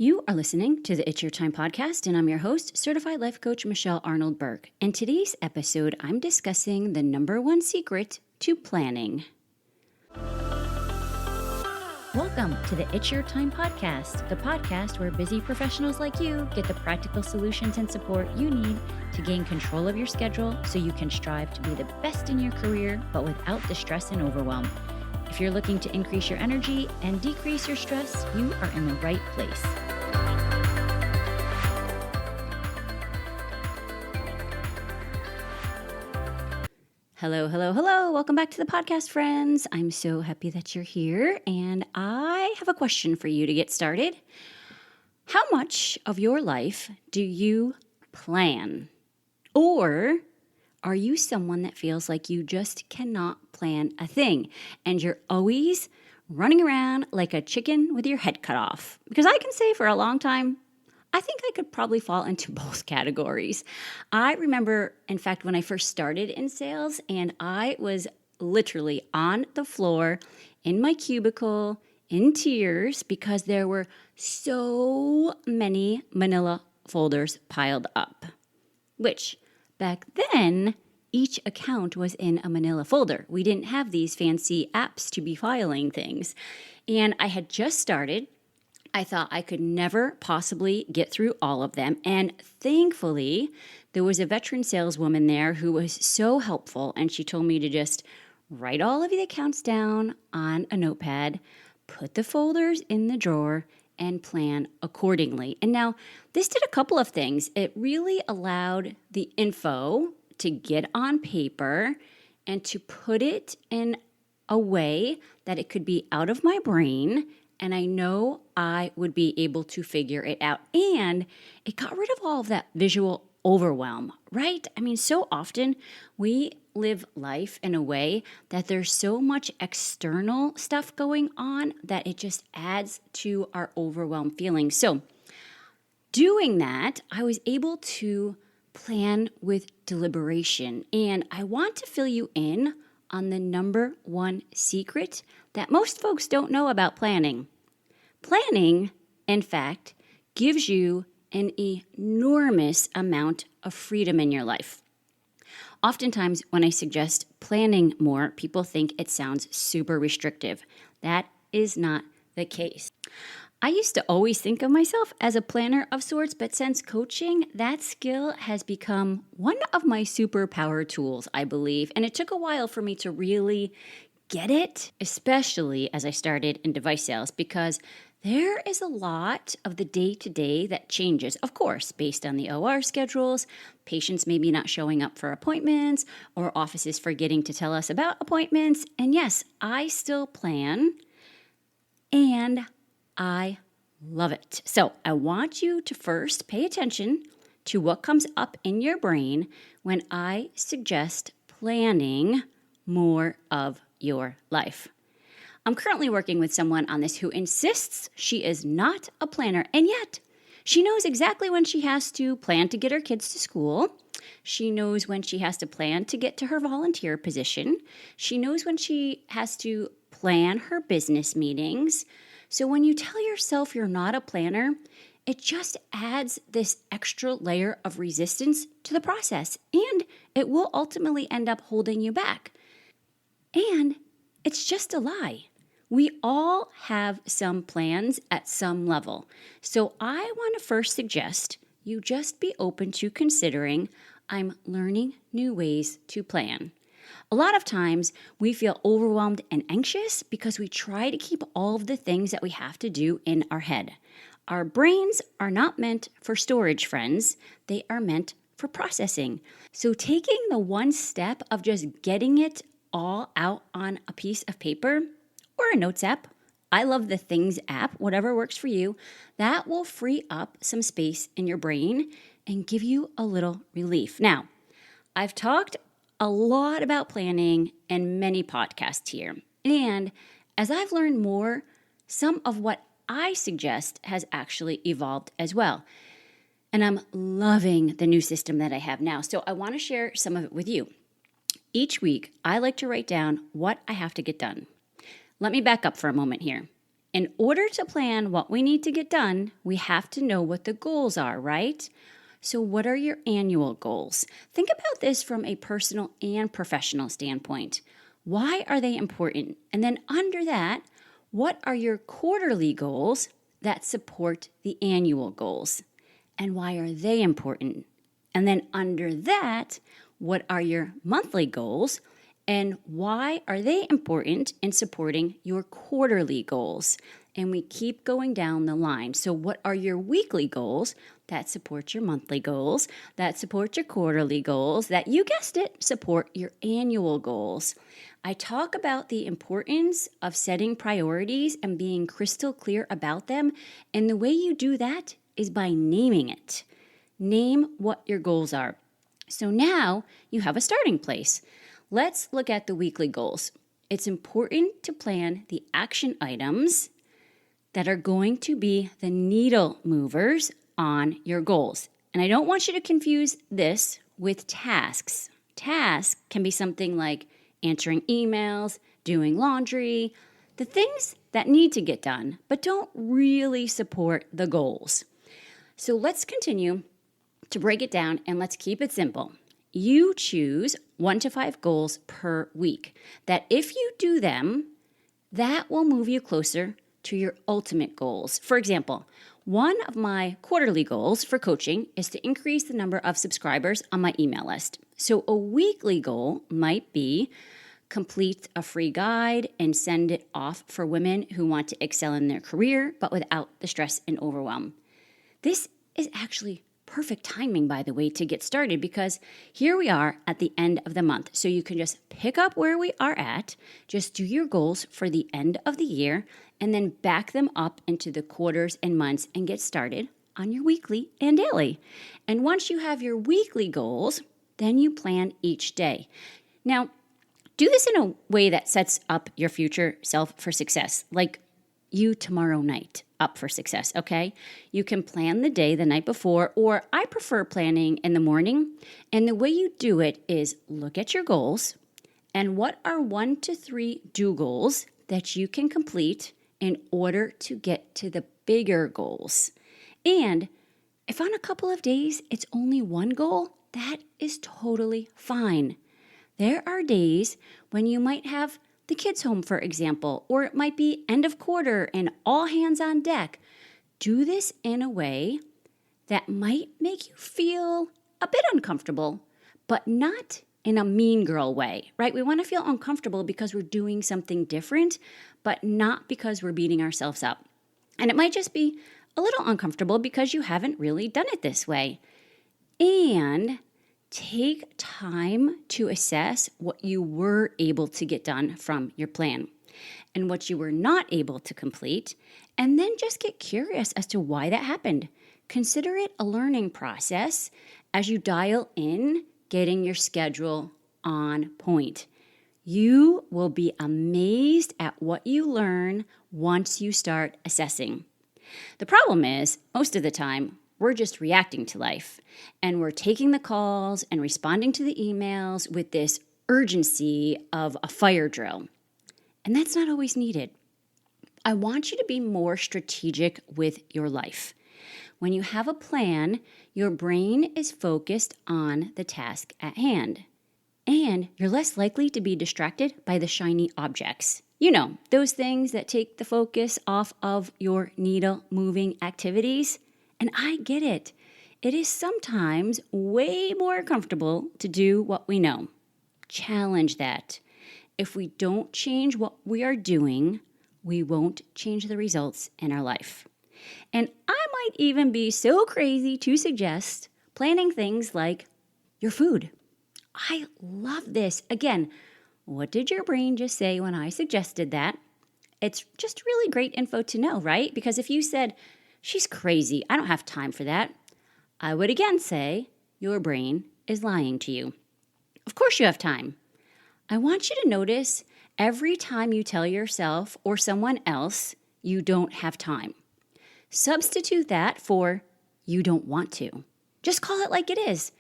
You are listening to the It's Your Time podcast, and I'm your host, Certified Life Coach Michelle Arnold Burke. In today's episode, I'm discussing the number one secret to planning. Welcome to the It's Your Time podcast, the podcast where busy professionals like you get the practical solutions and support you need to gain control of your schedule so you can strive to be the best in your career, but without the stress and overwhelm. If you're looking to increase your energy and decrease your stress, you are in the right place. Hello. Welcome back to the podcast, friends. I'm so happy that you're here, and I have a question for you to get started. How much of your life do you plan? Or are you someone that feels like you just cannot plan a thing, and you're always running around like a chicken with your head cut off? Because I can say for a long time, I think I could probably fall into both categories. I remember, in fact, when I first started in sales, and I was literally on the floor in my cubicle in tears because there were so many manila folders piled up, which back then, each account was in a manila folder. We didn't have these fancy apps to be filing things. And I had just started. I thought I could never possibly get through all of them. And thankfully, there was a veteran saleswoman there who was so helpful. And she told me to just write all of the accounts down on a notepad, put the folders in the drawer, and plan accordingly. And now, this did a couple of things. It really allowed the info to get on paper and to put it in a way that it could be out of my brain, and I know I would be able to figure it out. And it got rid of all of that visual overwhelm, right? I mean, so often we live life in a way that there's so much external stuff going on that it just adds to our overwhelmed feelings. So doing that, I was able to plan with deliberation. And I want to fill you in on the number one secret that most folks don't know about planning. Planning, in fact, gives you an enormous amount of freedom in your life. Oftentimes, when I suggest planning more, people think it sounds super restrictive. That is not the case. I used to always think of myself as a planner of sorts, but since coaching, that skill has become one of my superpower tools, I believe. And it took a while for me to really get it, especially as I started in device sales, because there is a lot of the day-to-day that changes, of course, based on the OR schedules, patients maybe not showing up for appointments, or offices forgetting to tell us about appointments. And yes, I still plan, and I love it. So I want you to first pay attention to what comes up in your brain when I suggest planning more of your life. I'm currently working with someone on this who insists she is not a planner, and yet she knows exactly when she has to plan to get her kids to school. She knows when she has to plan to get to her volunteer position. She knows when she has to plan her business meetings. So when you tell yourself you're not a planner, it just adds this extra layer of resistance to the process, and it will ultimately end up holding you back. And it's just a lie. We all have some plans at some level. So I want to first suggest you just be open to considering I'm learning new ways to plan. A lot of times we feel overwhelmed and anxious because we try to keep all of the things that we have to do in our head. Our brains are not meant for storage, friends. They are meant for processing. So taking the one step of just getting it all out on a piece of paper or a notes app, I love the Things app, whatever works for you, that will free up some space in your brain and give you a little relief. Now, I've talked a lot about planning in many podcasts here. And as I've learned more, some of what I suggest has actually evolved as well. And I'm loving the new system that I have now. So I want to share some of it with you. Each week, I like to write down what I have to get done. Let me back up for a moment here. In order to plan what we need to get done, we have to know what the goals are, right? So, what are your annual goals? Think about this from a personal and professional standpoint. Why are they important? And then, under that, what are your quarterly goals that support the annual goals? And why are they important? And then, under that, what are your monthly goals? And why are they important in supporting your quarterly goals? And we keep going down the line. So, what are your weekly goals that support your monthly goals, that support your quarterly goals, that you guessed it, support your annual goals? I talk about the importance of setting priorities and being crystal clear about them. And the way you do that is by naming it. Name what your goals are. So now you have a starting place. Let's look at the weekly goals. It's important to plan the action items that are going to be the needle movers on your goals. And I don't want you to confuse this with tasks. Tasks can be something like answering emails, doing laundry, the things that need to get done, but don't really support the goals. So let's continue to break it down and let's keep it simple. You choose 1 to 5 goals per week that if you do them, that will move you closer to your ultimate goals. For example, one of my quarterly goals for coaching is to increase the number of subscribers on my email list. So a weekly goal might be complete a free guide and send it off for women who want to excel in their career, but without the stress and overwhelm. This is actually perfect timing, by the way, to get started because here we are at the end of the month. So you can just pick up where we are at, just do your goals for the end of the year, and then back them up into the quarters and months and get started on your weekly and daily. And once you have your weekly goals, then you plan each day. Now, do this in a way that sets up your future self for success, like you tomorrow night up for success, okay? You can plan the day the night before, or I prefer planning in the morning. And the way you do it is look at your goals and what are 1 to 3 do goals that you can complete in order to get to the bigger goals. And if on a couple of days it's only one goal, that is totally fine. There are days when you might have the kids home, for example, or it might be end of quarter and all hands on deck. Do this in a way that might make you feel a bit uncomfortable, but not in a mean girl way, right? We want to feel uncomfortable because we're doing something different, but not because we're beating ourselves up. And it might just be a little uncomfortable because you haven't really done it this way. And take time to assess what you were able to get done from your plan and what you were not able to complete, and then just get curious as to why that happened. Consider it a learning process as you dial in getting your schedule on point. You will be amazed at what you learn once you start assessing. The problem is, most of the time, we're just reacting to life, and we're taking the calls and responding to the emails with this urgency of a fire drill. And that's not always needed. I want you to be more strategic with your life. When you have a plan, your brain is focused on the task at hand, and you're less likely to be distracted by the shiny objects. You know, those things that take the focus off of your needle-moving activities. And I get it. It is sometimes way more comfortable to do what we know. Challenge that. If we don't change what we are doing, we won't change the results in our life. And I might even be so crazy to suggest planning things like your food. I love this. Again, what did your brain just say when I suggested that? It's just really great info to know, right? Because if you said, she's crazy, I don't have time for that, I would again say, your brain is lying to you. Of course you have time. I want you to notice every time you tell yourself or someone else you don't have time. Substitute that for you don't want to. Just call it like it is.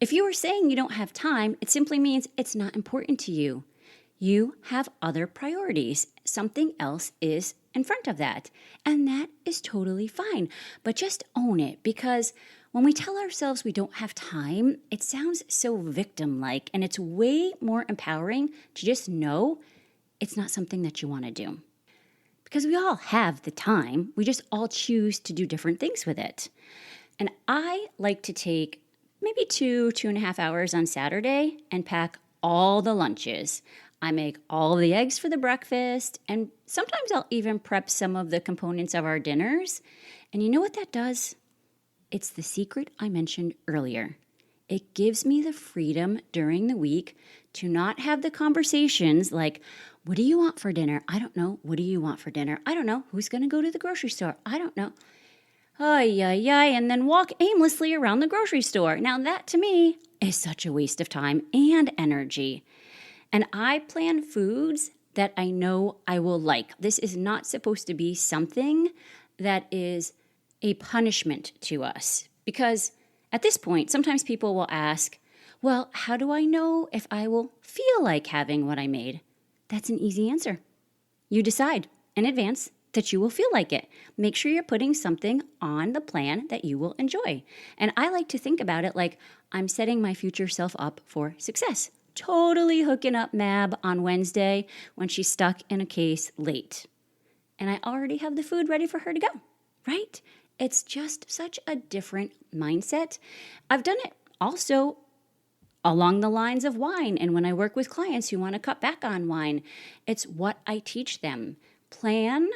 If you are saying you don't have time, it simply means it's not important to you. You have other priorities. Something else is in front of that. And that is totally fine. But just own it, because when we tell ourselves we don't have time, it sounds so victim-like, and it's way more empowering to just know it's not something that you want to do. Because we all have the time, we just all choose to do different things with it. And I like to take maybe 2.5 hours on Saturday and pack all the lunches. I make all the eggs for the breakfast, and sometimes I'll even prep some of the components of our dinners. And you know what that does? It's the secret I mentioned earlier. It gives me the freedom during the week to not have the conversations like, what do you want for dinner? I don't know. What do you want for dinner? I don't know. Who's going to go to the grocery store? I don't know. Ay, ay, ay, and then walk aimlessly around the grocery store. Now that to me is such a waste of time and energy. And I plan foods that I know I will like. This is not supposed to be something that is a punishment to us. Because at this point, sometimes people will ask, well, how do I know if I will feel like having what I made? That's an easy answer. You decide in advance that you will feel like it. Make sure you're putting something on the plan that you will enjoy. And I like to think about it like I'm setting my future self up for success. Totally hooking up Mab on Wednesday when she's stuck in a case late. And I already have the food ready for her to go, right? It's just such a different mindset. I've done it also along the lines of wine. And when I work with clients who want to cut back on wine, it's what I teach them. Plan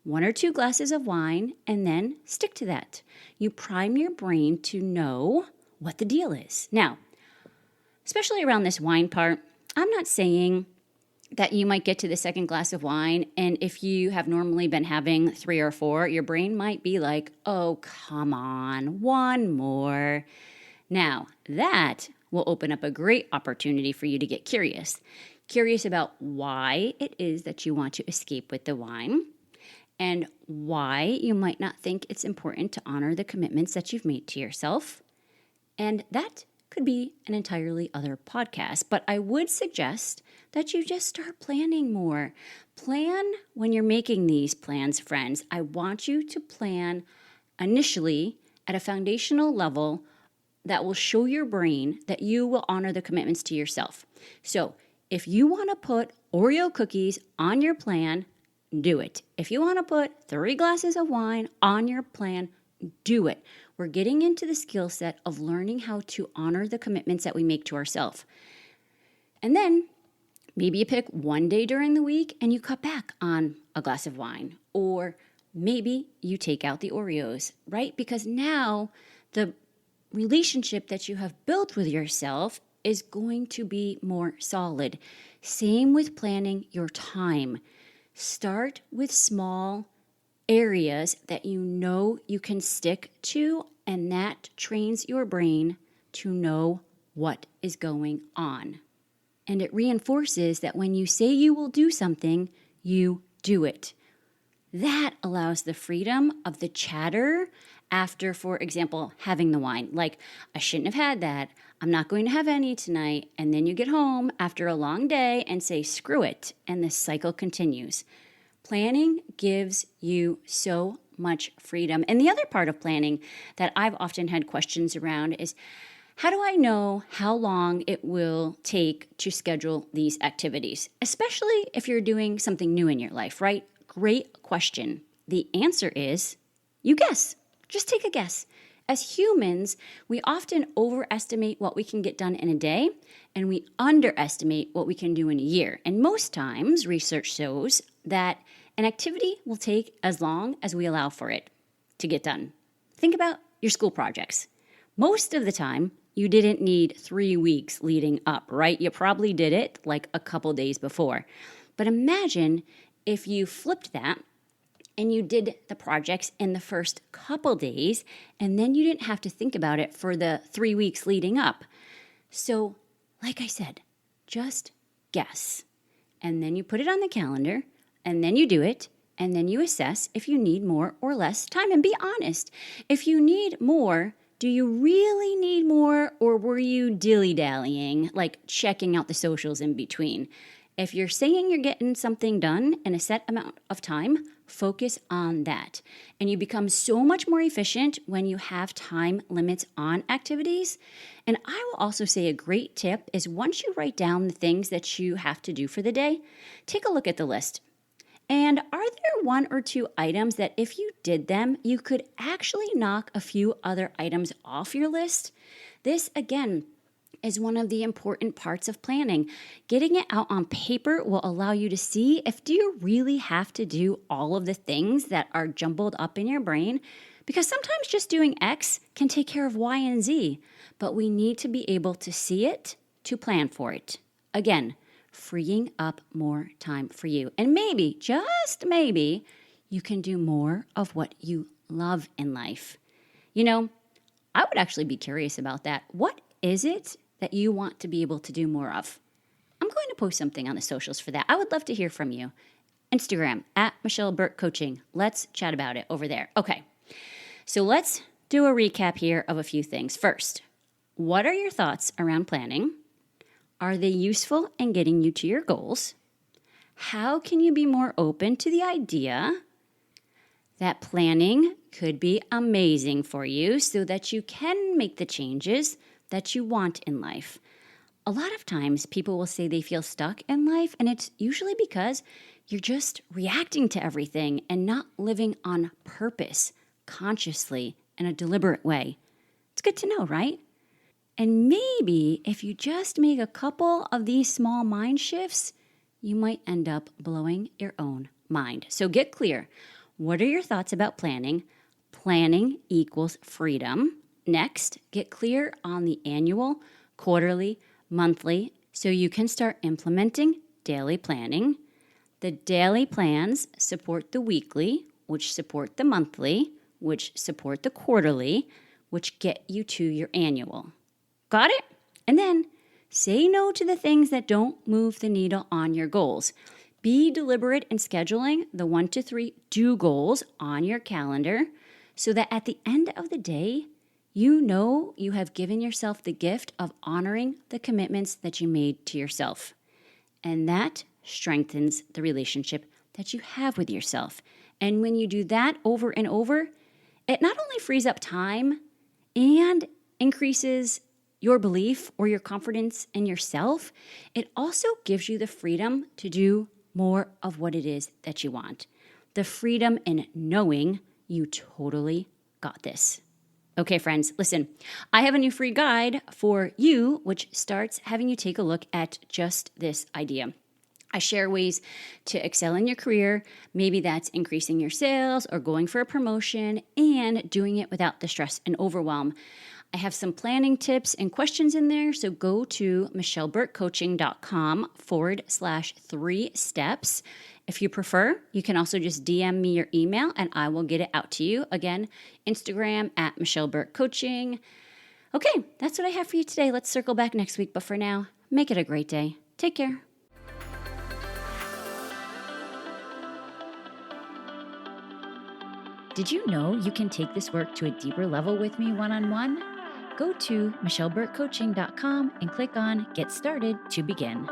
1 or 2 glasses of wine and then stick to that. You prime your brain to know what the deal is. Now, especially around this wine part, I'm not saying that you might get to the second glass of wine, and if you have normally been having 3 or 4, your brain might be like, oh, come on, 1 more. Now, that will open up a great opportunity for you to get curious. Curious about why it is that you want to escape with the wine, and why you might not think it's important to honor the commitments that you've made to yourself. And that could be an entirely other podcast, but I would suggest that you just start planning more. Plan when you're making these plans, friends. I want you to plan initially at a foundational level that will show your brain that you will honor the commitments to yourself. So if you want to put Oreo cookies on your plan, do it. If you want to put 3 glasses of wine on your plan, do it. We're getting into the skill set of learning how to honor the commitments that we make to ourselves. And then maybe you pick 1 day during the week and you cut back on a glass of wine. Or maybe you take out the Oreos, right? Because now the relationship that you have built with yourself is going to be more solid. Same with planning your time. Start with small areas that you know you can stick to, and that trains your brain to know what is going on. And it reinforces that when you say you will do something, you do it. That allows the freedom of the chatter after, for example, having the wine. Like, I shouldn't have had that. I'm not going to have any tonight. And then you get home after a long day and say, screw it. And the cycle continues. Planning gives you so much freedom. And the other part of planning that I've often had questions around is, how do I know how long it will take to schedule these activities? Especially if you're doing something new in your life, right? Great question. The answer is, you guess. Just take a guess. As humans, we often overestimate what we can get done in a day, and we underestimate what we can do in a year. And most times, research shows that an activity will take as long as we allow for it to get done. Think about your school projects. Most of the time, you didn't need 3 weeks leading up, right? You probably did it like a couple days before. But imagine if you flipped that and you did the projects in the first couple days, and then you didn't have to think about it for the 3 weeks leading up. So, like I said, just guess. And then you put it on the calendar, and then you do it, and then you assess if you need more or less time. And be honest. If you need more, do you really need more, or were you dilly-dallying, like checking out the socials in between? If you're saying you're getting something done in a set amount of time, Focus on that. And you become so much more efficient when you have time limits on activities. And I will also say a great tip is once you write down the things that you have to do for the day, take a look at the list. And are there one or two items that if you did them, you could actually knock a few other items off your list? This, again, is one of the important parts of planning. Getting it out on paper will allow you to see if do you really have to do all of the things that are jumbled up in your brain, because sometimes just doing X can take care of Y and Z, but we need to be able to see it to plan for it. Again, freeing up more time for you. And maybe, just maybe, you can do more of what you love in life. You know, I would actually be curious about that. What is it that you want to be able to do more of? I'm going to post something on the socials for that. I would love to hear from you. Instagram, @MichelleBurke Let's chat about it over there. Okay, so let's do a recap here of a few things. First, what are your thoughts around planning? Are they useful in getting you to your goals? How can you be more open to the idea that planning could be amazing for you so that you can make the changes that you want in life? A lot of times people will say they feel stuck in life, and it's usually because you're just reacting to everything and not living on purpose, consciously, in a deliberate way. It's good to know, right? And maybe if you just make a couple of these small mind shifts, you might end up blowing your own mind. So get clear. What are your thoughts about planning? Planning equals freedom. Next, get clear on the annual, quarterly, monthly, so you can start implementing daily planning. The daily plans support the weekly, which support the monthly, which support the quarterly, which get you to your annual. Got it? And then say no to the things that don't move the needle on your goals. Be deliberate in scheduling the 1 to 3 do goals on your calendar so that at the end of the day, you know you have given yourself the gift of honoring the commitments that you made to yourself. And that strengthens the relationship that you have with yourself. And when you do that over and over, it not only frees up time and increases your belief or your confidence in yourself, it also gives you the freedom to do more of what it is that you want. The freedom in knowing you totally got this. Okay, friends, listen, I have a new free guide for you, which starts having you take a look at just this idea. I share ways to excel in your career. Maybe that's increasing your sales or going for a promotion and doing it without the stress and overwhelm. I have some planning tips and questions in there, so go to michelleburkecoaching.com/3 steps. If you prefer, you can also just DM me your email and I will get it out to you. Again, Instagram @MichelleBurkeCoaching. Okay, that's what I have for you today. Let's circle back next week, but for now, make it a great day. Take care. Did you know you can take this work to a deeper level with me one-on-one? Go to michelleburkecoaching.com and click on Get Started to begin.